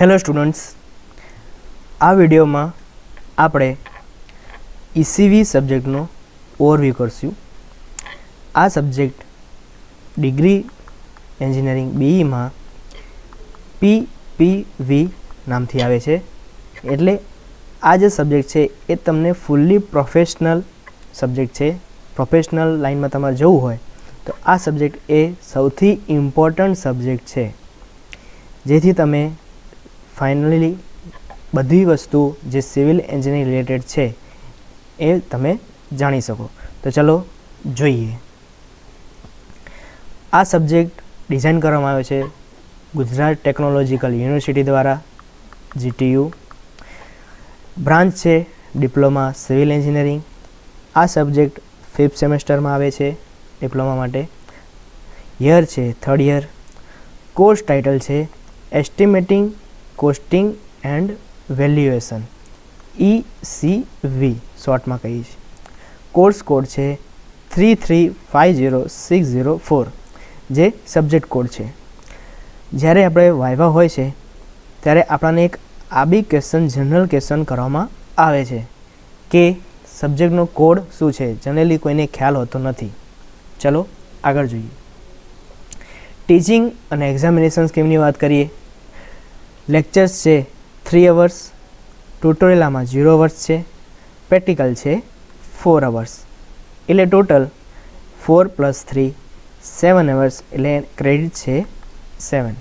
Hello students, આ વિડીયોમાં આપણે ECV સબ્જેક્ટનો ઓવરવ્યૂ કરશું. આ સબ્જેક્ટ ડિગ્રી એન્જિનિયરિંગ BEમાં PPV નામથી આવે છે. એટલે આ જે સબ્જેક્ટ છે એ તમને ફૂલ્લી પ્રોફેશનલ સબ્જેક્ટ છે. પ્રોફેશનલ લાઇનમાં તમારે જવું હોય તો આ સબ્જેક્ટ એ સૌથી ઇમ્પોર્ટન્ટ સબ્જેક્ટ છે, જેથી તમે ફાઇનલી બધી વસ્તુ જે સિવિલ એન્જિનિયરિંગ રિલેટેડ છે એ તમે જાણી શકો. તો ચલો જોઈએ. આ સબ્જેક્ટ ડિઝાઇન કરવામાં આવ્યો છે ગુજરાત ટેકનોલોજીકલ યુનિવર્સિટી દ્વારા, GTU. બ્રાન્ચ છે ડિપ્લોમા સિવિલ એન્જિનિયરિંગ. આ સબ્જેક્ટ 5th સેમેસ્ટરમાં આવે છે ડિપ્લોમા માટે. યર છે 3rd યર. કોર્સ ટાઇટલ છે એસ્ટિમેટિંગ, કોસ્ટિંગ એન્ડ વેલ્યુએશન, ECV શોર્ટમાં કહીએ છીએ. કોર્સ કોડ છે 3350604, જે સબ્જેક્ટ કોડ છે. જ્યારે આપણે વાઇવા હોય છે ત્યારે આપણને એક આબી ક્વેશ્ચન, જનરલ ક્વેશ્ચન કરવામાં આવે છે કે સબ્જેક્ટનો કોડ શું છે. જનરલી કોઈને ખ્યાલ હોતો નથી. ચલો આગળ જોઈએ. ટીચિંગ અને એક્ઝામિનેશન સ્કીમની વાત કરીએ. લેક્ચર્સ છે 3 અવર્સ, ટ્યુટોરિયલમાં 0 અવર્સ છે, પ્રેક્ટિકલ છે 4 અવર્સ. એટલે ટોટલ 4 + 3 7 અવર્સ, એટલે ક્રેડિટ છે 7.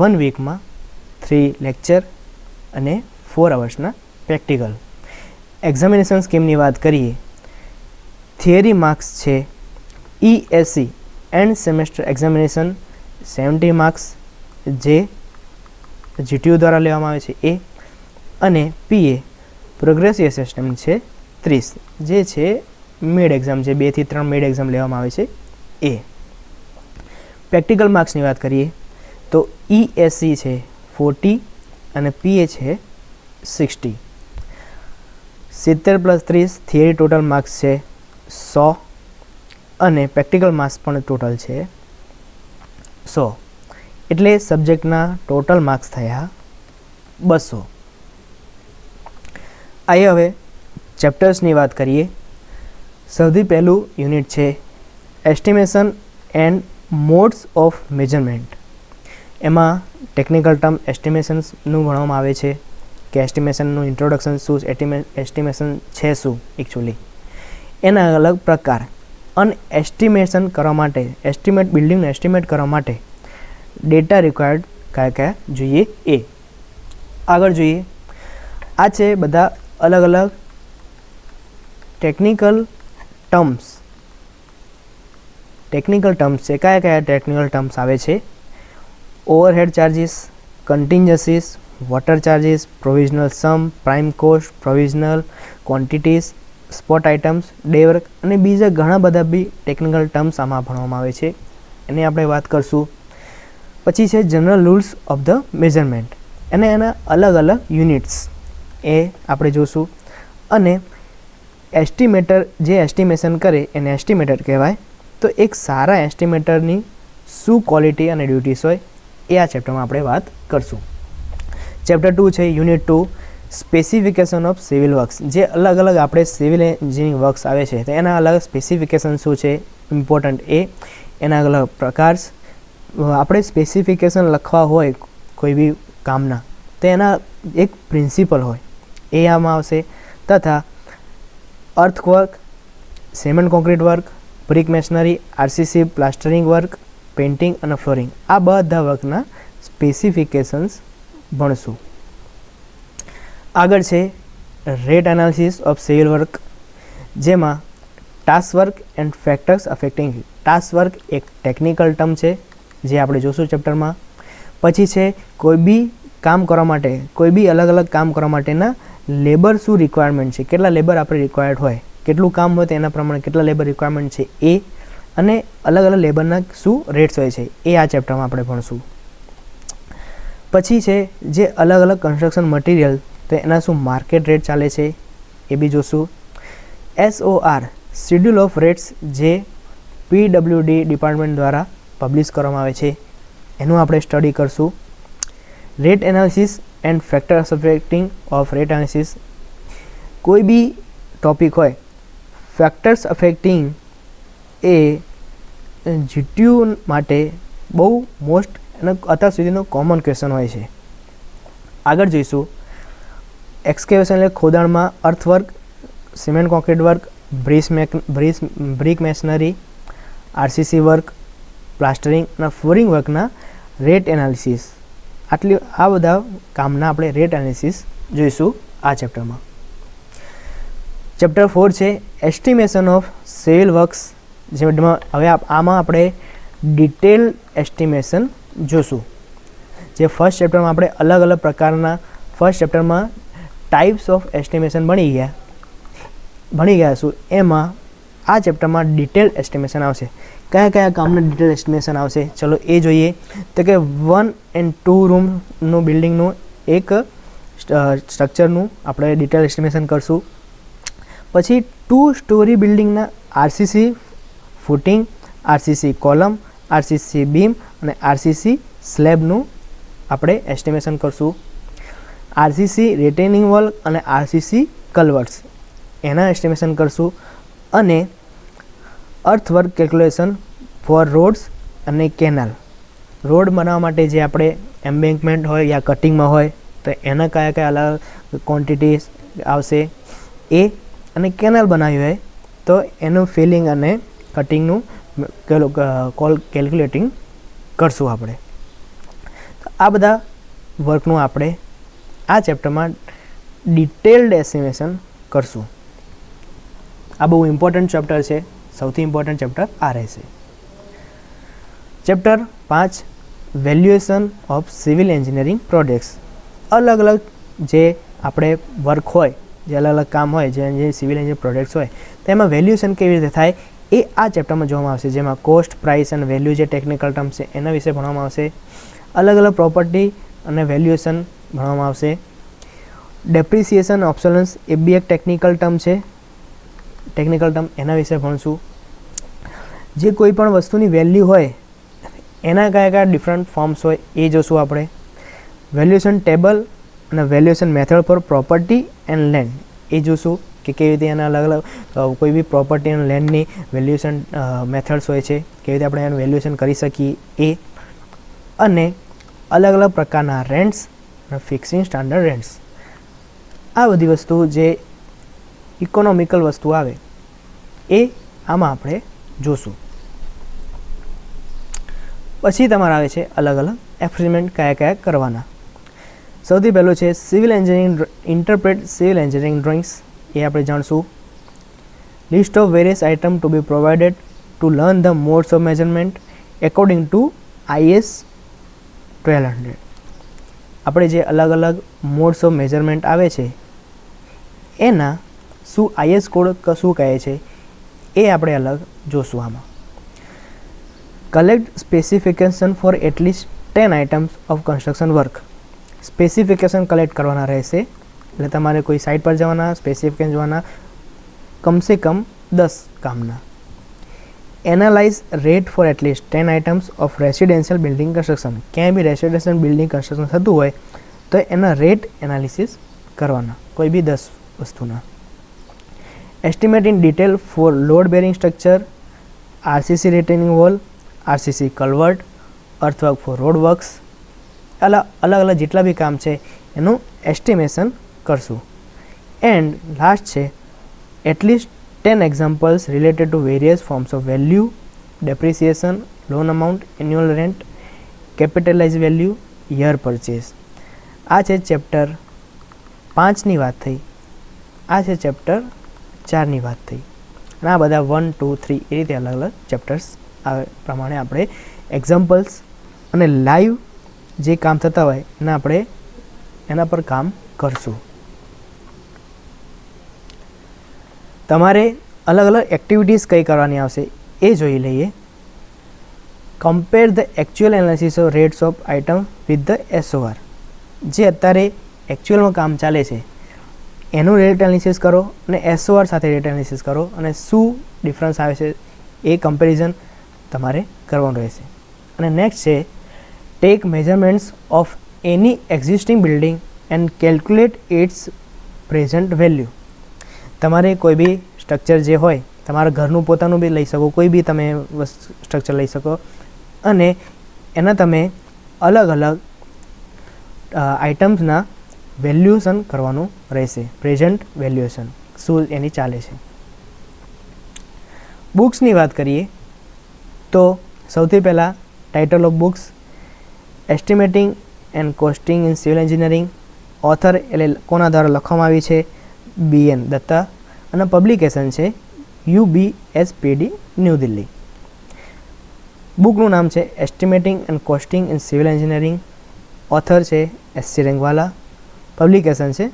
1 વીકમાં 3 લેક્ચર અને 4 અવર્સના પ્રેક્ટિકલ. એક્ઝામિનેશન સ્કીમની વાત કરીએ. થિયરી માર્ક્સ છે ESC and semester examination 70 marks, જે GTU દ્વારા લેવામાં આવે છે એ, અને PA પ્રોગ્રેસિવ એસેસમેન્ટ છે 30, જે છે મિડ એક્ઝામ, જે 2 થી 3 મિડ એક્ઝામ લેવામાં આવે છે એ. પ્રેક્ટિકલ માર્ક્સની વાત કરીએ તો ESC છે 40 અને PA છે 60. 70 + 30 થિયરી ટોટલ માર્ક્સ છે 100 અને પ્રેક્ટિકલ માર્ક્સ પણ ટોટલ છે 100. એટલે સબ્જેક્ટના ટોટલ માર્ક્સ થયા 200. અહીં હવે ચેપ્ટર્સની વાત કરીએ. સૌથી પહેલું યુનિટ છે estimation and modes of measurement. એમાં ટેકનિકલ ટર્મ એસ્ટિમેશન્સનું ભણવામાં આવે છે કે એસ્ટિમેશનનું ઇન્ટ્રોડક્શન શું, એસ્ટિમેશન છે શું એકચ્યુઅલી, એના અલગ પ્રકાર, અને એસ્ટિમેશન કરવા માટે, એસ્ટિમેટ બિલ્ડિંગનું એસ્ટિમેટ કરવા માટે ડેટા રિક્વાયર્ડ કયા જોઈએ એ. આગળ જોઈએ. આ છે બધા અલગ અલગ ટેકનિકલ ટર્મ્સ. ટેકનિકલ ટર્મ્સ છે. કયા ટેકનિકલ ટર્મ્સ આવે છે? Overhead charges, contingencies, water charges, provisional sum, prime cost, provisional quantities, spot items, day work અને બીજા ઘણા બધા બી ટેકનિકલ ટર્મ્સ આમાં ભણવામાં આવે છે. એની આપણે વાત કરશું. પછી છે general rules of the measurement, અને એના અલગ અલગ યુનિટ્સ એ આપણે જોશું. અને એસ્ટિમેટર જે એસ્ટિમેશન કરે એને એસ્ટિમેટર કહેવાય. તો એક સારા એસ્ટિમેટરની શું ક્વોલિટી અને ડ્યુટીસ હોય એ આ ચેપ્ટરમાં આપણે વાત કરશું. ચેપ્ટર 2 છે unit 2, specification of civil works. જે અલગ અલગ આપણે સિવિલ એન્જિનિયરિંગ વર્ક્સ આવે છે તો એના અલગ સ્પેસિફિકેશન શું છે, ઇમ્પોર્ટન્ટ એ, એના અલગ પ્રકાર. આપણે સ્પેસિફિકેશન લખવા હોય કોઈ બી કામના તો એના એક પ્રિન્સિપલ હોય એ આમાં આવશે. તથા earthwork, cement concrete work, brick masonry, RCC, plastering work, painting અને ફ્લોરિંગ, આ બધા વર્કના સ્પેસિફિકેશન્સ ભણશું. આગળ છે rate analysis of civil work, જેમાં task work and factors affecting. Task work એક ટેકનિકલ ટર્મ છે જે આપણે જોશું ચેપ્ટરમાં. પછી છે કોઈ બી કામ કરવા માટે, કોઈ બી અલગ અલગ કામ કરવા માટેના લેબર શું રિક્વાયરમેન્ટ છે, કેટલા લેબર આપણે રિક્વાયર્ડ હોય, કેટલું કામ હોય તો એના પ્રમાણે કેટલા લેબર રિક્વાયરમેન્ટ છે એ, અને અલગ અલગ લેબરના શું રેટ્સ હોય છે એ આ ચેપ્ટરમાં આપણે ભણશું. પછી છે જે અલગ અલગ કન્સ્ટ્રક્શન મટીરિયલ, તો એના શું માર્કેટ રેટ ચાલે છે એ બી જોશું. SOR શેડ્યુલ ઓફ રેટ્સ, જે PWD ડિપાર્ટમેન્ટ દ્વારા પબ્લિશ કરવામાં આવે છે, એનું આપણે સ્ટડી કરશું. Rate analysis and factors affecting off rate analysis. કોઈ બી ટોપિક હોય, ફેક્ટર્સ અફેક્ટિંગ એ જીટીયુ માટે બહુ મોસ્ટ અને અત્યાર સુધીનો કોમન ક્વેશ્ચન હોય છે. આગળ જોઈશું એક્સકેવેશન એટલે ખોદાણમાં earthwork, cement concrete work, brick masonry, RCC work, plastering અને ફ્લોરિંગ વર્કના રેટ એનાલિસિસ. આ બધા કામના આપણે રેટ એનાલિસિસ જોઈશું આ ચેપ્ટરમાં. ચેપ્ટર 4 છે એસ્ટિમેશન ઓફ સિવિલ વર્ક્સ. જેમાં હવે આમાં આપણે ડિટેલ એસ્ટિમેશન જોશું. જે ફર્સ્ટ ચેપ્ટરમાં આપણે અલગ અલગ પ્રકારના ફર્સ્ટ ચેપ્ટરમાં ટાઈપ્સ ઓફ એસ્ટિમેશન ભણી ગયા છું, એમાં આ ચેપ્ટરમાં ડિટેલ એસ્ટિમેશન આવશે. કયા કયા કામના ડિટેલ એસ્ટિમેશન આવશે ચલો એ જોઈએ. તો કે 1 and 2 રૂમનું બિલ્ડિંગનું એક સ્ટ્રક્ચરનું આપણે ડિટેલ એસ્ટિમેશન કરશું. પછી 2 સ્ટોરી બિલ્ડિંગના RCC footing, RCC column, RCC beam અને આરસીસી સ્લેબનું આપણે એસ્ટિમેશન કરશું. આરસીસી રિટેનિંગ વોલ અને આરસીસી કલવર્ટ્સ એના એસ્ટિમેશન કરશું. અને અર્થવર્ક કેલ્ક્યુલેશન ફોર રોડ્સ અને કેનાલ. રોડ બનાવવા માટે જે આપણે એમ્બેન્કમેન્ટ હોય યા કટિંગમાં હોય તો એના કયા કયા અલગ ક્વોન્ટિટીઝ આવશે એ, અને કેનાલ બનાવી હોય તો એનું ફિલિંગ અને કટિંગનું કેલ્ક્યુલેટિંગ કરશું આપણે. તો આ બધા વર્કનું આપણે આ ચેપ્ટરમાં ડિટેલ્ડ એસ્ટિમેશન કરશું. આ બહુ ઇમ્પોર્ટન્ટ ચેપ્ટર છે, સૌથી ઇમ્પોર્ટન્ટ ચેપ્ટર આ રહેશે. Chapter 5 valuation of civil engineering projects. અલગ અલગ જે આપણે વર્ક હોય, જે અલગ અલગ કામ હોય, જે સિવિલ એન્જિનિયરિંગ પ્રોજેક્ટ્સ હોય તેમાં વેલ્યુએશન કેવી રીતે થાય એ આ ચેપ્ટરમાં જોવામાં આવશે. જેમાં કોસ્ટ, પ્રાઇસ અને વેલ્યુ જે ટેકનિકલ ટર્મ છે એના વિશે ભણવામાં આવશે. અલગ અલગ પ્રોપર્ટી અને વેલ્યુએશન ભણવામાં આવશે. ડેપ્રિસિએશન ઓબ્સોલન્સ એ બી એક ટેકનિકલ ટર્મ છે, એના વિશે ભણશું. જે કોઈ પણ વસ્તુની વેલ્યુ હોય એના કયા કયા ડિફરન્ટ ફોર્મ્સ હોય એ જોશું આપણે. વેલ્યુએશન ટેબલ અને valuation method for property and land એ જોશું કે કેવી રીતે એના અલગ અલગ કોઈ બી પ્રોપર્ટી અને લેન્ડની વેલ્યુએશન મેથડ્સ હોય છે, કેવી રીતે આપણે એનું વેલ્યુએશન કરી શકીએ એ. અને અલગ અલગ પ્રકારના રેન્ટ્સ અને ફિક્સિંગ સ્ટાન્ડર્ડ રેન્ટ્સ. આ બધી વસ્તુ જે ઇકોનોમિકલ વસ્તુ આવે એ આમાં આપણે જોશું. પછી તમારે આવે છે અલગ અલગ એક્સપેરિમેન્ટ કયા કયા કરવાના. સૌથી પહેલું છે civil engineering interpret civil engineering drawings. એ આપણે જાણશું. List of various item to be provided to learn the modes of measurement according to IS 1200. આપણે જે અલગ અલગ મોડ્સ ઓફ મેઝરમેન્ટ આવે છે એના શું IS કોડ શું કહે છે એ આપણે અલગ જોશું આમાં. Collect specification for at least 10 items of construction work. Specification collect કરવાના રહેશે, એટલે તમારે કોઈ સાઇટ પર જવાના, સ્પેસિફિકેશન જોવાના, કમસે કમ 10 કામના. Analyse rate for at least 10 items of residential building construction. ક્યાંય બી રેસિડેન્શિયલ બિલ્ડિંગ કન્સ્ટ્રક્શન થતું હોય તો એના રેટ એનાલિસિસ કરવાના, કોઈ બી 10 વસ્તુના. Estimate in detail for load bearing structure, RCC retaining wall, RCC culvert, earthwork for road works. અલગ અલગ જેટલા બી કામ છે એનું એસ્ટિમેશન કરશું. એન્ડ લાસ્ટ છે at least 10 examples related to various forms of value, depreciation, loan amount, annual rent, capitalize value, year purchase. આ છે ચેપ્ટર 5ની વાત થઈ. આ છે ચેપ્ટર 4ની વાત થઈ. અને આ બધા 1, 2, 3 એ રીતે અલગ અલગ ચેપ્ટર્સ આ પ્રમાણે આપણે એક્ઝામ્પલ્સ અને લાઈવ જે કામ થતા હોય એના પર કામ કરશું. તમારે અલગ અલગ એક્ટિવિટીઝ કઈ કરવાની આવશે એ જોઈ લઈએ. Compare the actual analysis of rates of item with the SOR. જે અત્યારે એકચ્યુઅલમાં કામ ચાલે છે એનું રેટ એનાલિસિસ કરો અને SOR સાથે રેટ એનાલિસિસ કરો અને શું ડિફરન્સ આવે છે એ કમ્પેરિઝન તમારે કરવાનું રહેશે. અને નેક્સ્ટ છે take measurements of any existing building and calculate its present value. તમારે કોઈ બી સ્ટ્રક્ચર જે હોય, તમારા ઘરનું પોતાનું બી લઈ શકો, કોઈ બી તમે સ્ટ્રક્ચર લઈ શકો અને એના તમે અલગ અલગ આઇટમ્સના વેલ્યુએશન કરવાનું રહેશે. પ્રેઝન્ટ વેલ્યુએશન શું એની ચાલે છે. બુક્સની વાત કરીએ તો સૌથી પહેલાં title of books, estimating and costing in civil engineering, author એટલે કોના દ્વારા લખવામાં આવી છે, BN દત્તા, અને પબ્લિકેશન છે UBSPD ન્યૂ દિલ્હી. બુકનું નામ છે estimating and costing in civil engineering, author છે SC રેંગવાલા, પબ્લિકેશન છે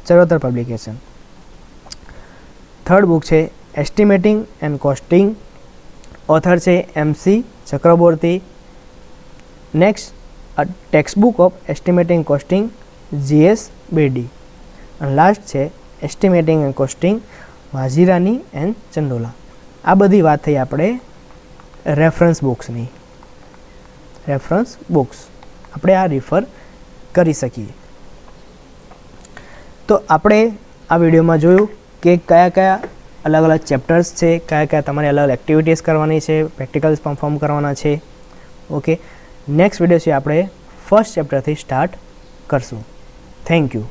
ચરોતર પબ્લિકેશન. થર્ડ બુક છે એસ્ટિમેટિંગ એન્ડ કોસ્ટિંગ, ઓથર છે MC Chakraborty. Next text book of estimating costing GS Bedi. અને લાસ્ટ છે estimating and costing Vazirani and Chandola. આ બધી વાત થઈ આપણે રેફરન્સ બુક્સની. રેફરન્સ બુક્સ આપણે આ રિફર કરી શકીએ. તો આપણે આ વિડીયોમાં જોયું કે કયા કયા અલગ અલગ ચેપ્ટર્સ છે, કયા કયા તમારે અલગ અલગ એક્ટિવિટીઝ કરવાની છે, પ્રેક્ટિકલ્સ પરફોર્મ કરવાના છે. ઓકે, નેક્સ્ટ વિડીયો છે આપણે ફર્સ્ટ ચેપ્ટરથી સ્ટાર્ટ કરશું. Thank you.